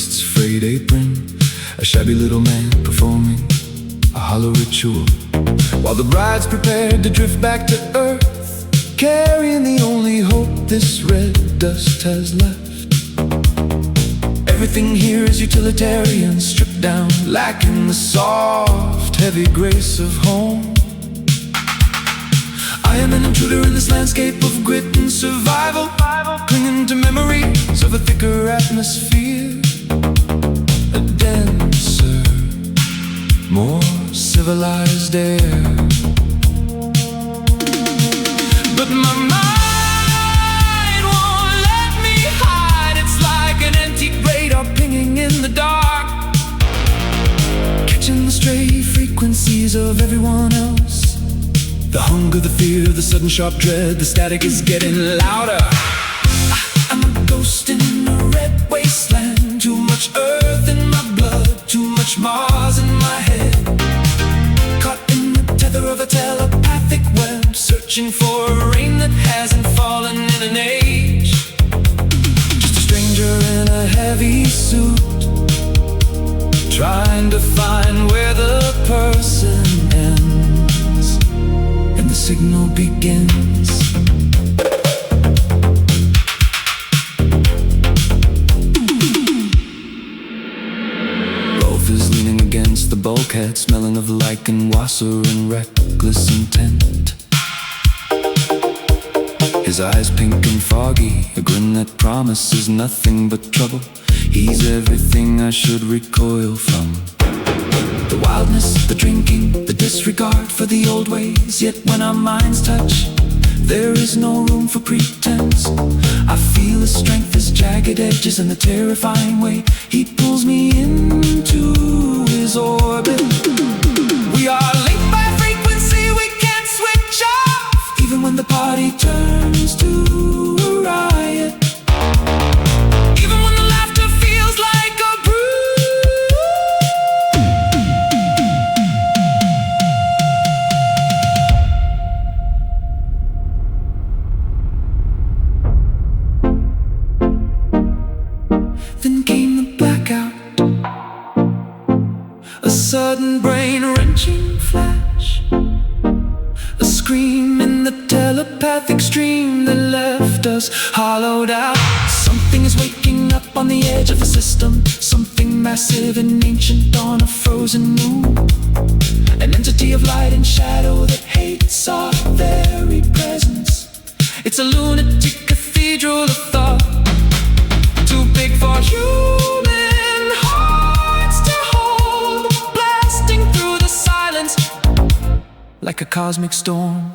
priest's frayed apron, a shabby little man performing a hollow ritual, while the bride's prepared to drift back to earth, carrying the only hope this red dust has left. Everything here is utilitarian, stripped down, lacking the soft, heavy grace of home. I am an intruder in this landscape of grit and survival, clinging to memories of a thicker atmosphere, a denser, more civilized air. But my mind won't let me hide. It's like an empty radar pinging in the dark, catching the stray frequencies of everyone else. The hunger, the fear, the sudden sharp dread, the static is getting louder. I'm a ghost in a red wasteland, too much earth in my blood, too much Mars in my head, caught in the tether of a telepathic web, searching for a rain that hasn't fallen in an age. Just a stranger in a heavy suit, trying to find where the person ends and the signal begins. Rolf is leaning against the bulkhead, smelling of lichen, wasser, and reckless intent. His eyes pink and foggy, a grin that promises nothing but trouble. He's everything I should recoil from. The wildness, the drinking, the disregard for the old ways. Yet when our minds touch, there is no room for pretense. I feel his strength, his jagged edges, and the terrifying way he pulls me into his orbit. We are linked by a frequency we can't switch off, even when the party turns to a riot, even when the laughter feels like a Then came the blackout, a sudden brain-wrenching flash, a scream in the telepathic stream that left us hollowed out. Something is waking up on the edge of the system, something massive and ancient on a frozen moon, an entity of light and shadow that hates our very presence. It's a lunatic cathedral of thought, too big for human hearts to hold, blasting through the silence like a cosmic storm.